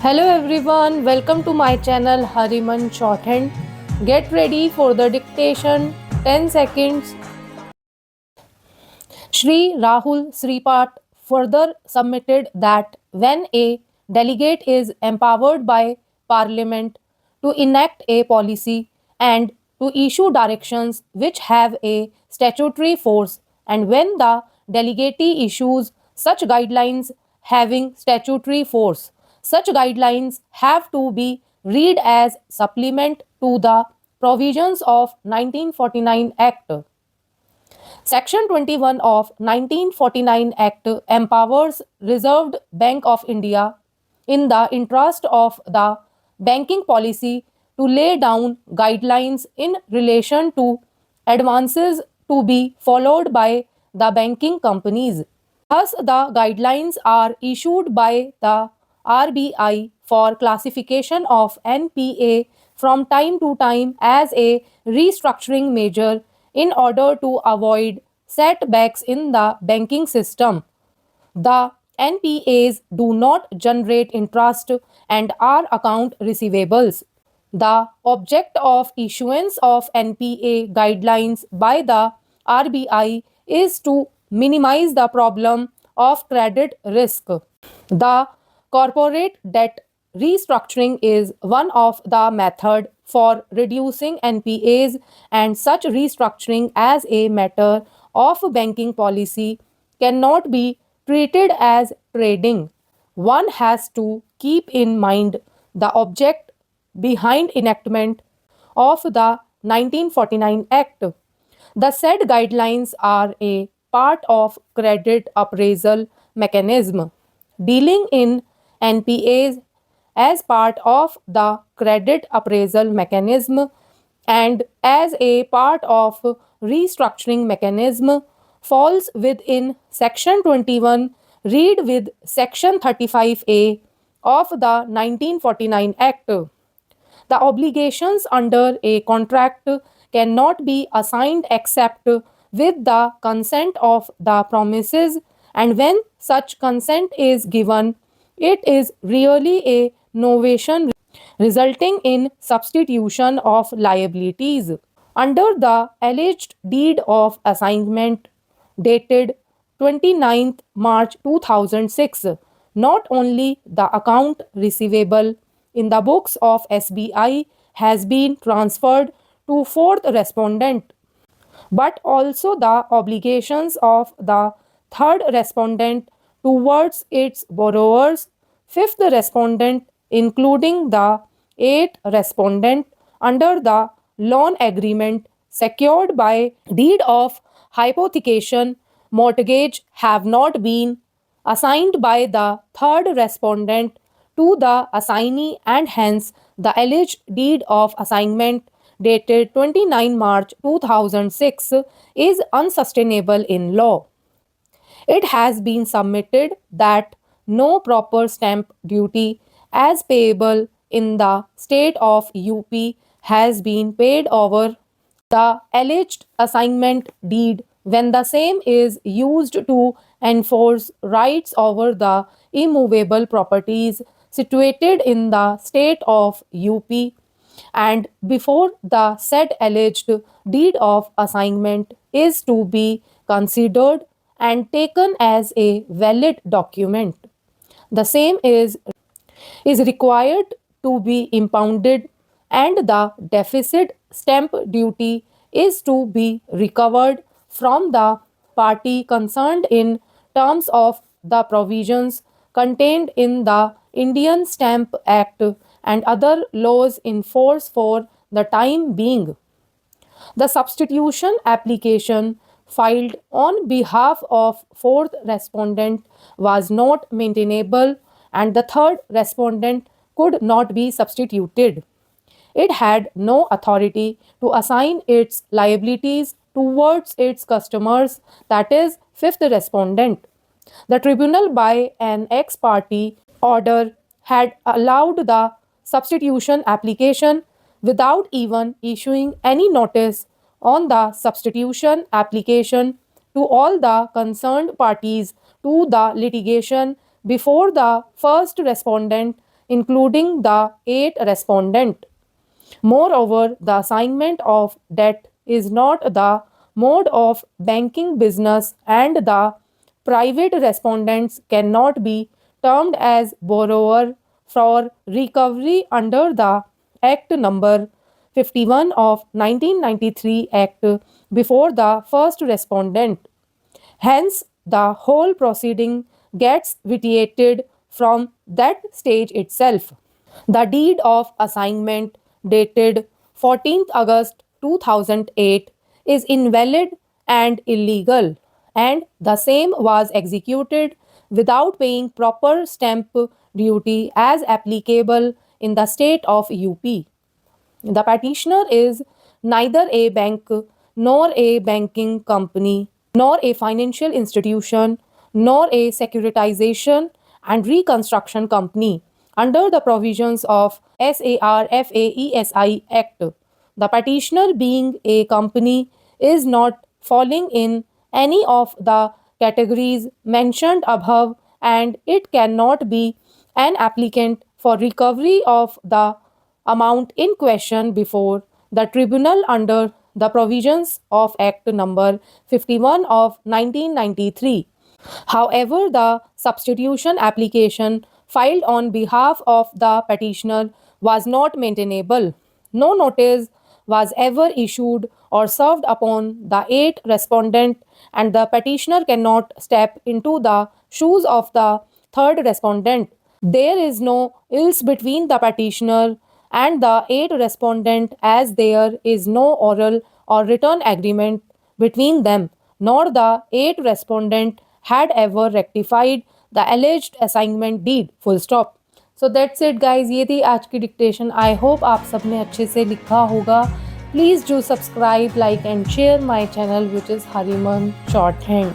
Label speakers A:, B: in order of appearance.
A: Hello everyone, welcome to my channel Hariman Shorthand. Get ready for the dictation 10 seconds. Shri Rahul Sripat further submitted that when a delegate is empowered by Parliament to enact a policy and to issue directions which have a statutory force, and when the delegatee issues such guidelines having statutory force, such guidelines have to be read as supplement to the provisions of 1949 Act. Section 21 of 1949 Act empowers Reserve Bank of India in the interest of the banking policy to lay down guidelines in relation to advances to be followed by the banking companies. Thus, the guidelines are issued by the RBI for classification of NPA from time to time as a restructuring measure in order to avoid setbacks in the banking system. The NPAs do not generate interest and are account receivables. The object of issuance of NPA guidelines by the RBI is to minimize the problem of credit risk. The corporate debt restructuring is one of the method for reducing NPAs, and such restructuring as a matter of banking policy cannot be treated as trading. One has to keep in mind the object behind enactment of the 1949 Act. The said guidelines are a part of credit appraisal mechanism dealing in NPAs as part of the credit appraisal mechanism and as a part of restructuring mechanism falls within section 21 read with section 35A of the 1949 Act. The obligations under a contract cannot be assigned except with the consent of the promises, and when such consent is given, it is really a novation resulting in substitution of liabilities. Under the alleged deed of assignment dated 29th March 2006, not only the account receivable in the books of SBI has been transferred to fourth respondent, but also the obligations of the third respondent towards its borrowers, fifth respondent, including the eighth respondent under the loan agreement secured by deed of hypothecation mortgage have not been assigned by the third respondent to the assignee, and hence the alleged deed of assignment dated 29 March 2006 is unsustainable in law. It has been submitted that no proper stamp duty as payable in the state of UP has been paid over the alleged assignment deed when the same is used to enforce rights over the immovable properties situated in the state of UP, and before the said alleged deed of assignment is to be considered and taken as a valid document. The same is required to be impounded, and the deficit stamp duty is to be recovered from the party concerned in terms of the provisions contained in the Indian Stamp Act and other laws in force for the time being. The substitution application filed on behalf of fourth respondent was not maintainable, and the third respondent could not be substituted. It had no authority to assign its liabilities towards its customers, that is, fifth respondent. The tribunal, by an ex parte order, had allowed the substitution application without even issuing any notice on the substitution application to all the concerned parties to the litigation before the first respondent including the 8 respondent. Moreover, the assignment of debt is not the mode of banking business, and the private respondents cannot be termed as borrower for recovery under the Act number 51 of 1993 Act before the first respondent. Hence, the whole proceeding gets vitiated from that stage itself. The deed of assignment dated 14th August 2008 is invalid and illegal, and the same was executed without paying proper stamp duty as applicable in the state of UP. The petitioner is neither a bank, nor a banking company, nor a financial institution, nor a securitization and reconstruction company under the provisions of SARFAESI Act. The petitioner, being a company, is not falling in any of the categories mentioned above, and it cannot be an applicant for recovery of the amount in question before the tribunal under the provisions of Act number 51 of 1993. However, the substitution application filed on behalf of the petitioner was not maintainable. No notice was ever issued or served upon the 8 respondent, and the petitioner cannot step into the shoes of the 3rd respondent. There is no ills between the petitioner and the 8 respondent, as there is no oral or written agreement between them, nor the 8 respondent had ever rectified the alleged assignment deed. Full stop. So that's it guys, ये थी आज की dictation. I hope आप सब ने अच्छे से लिखा होगा. Please do subscribe, like and share my channel which is Hariman short hand.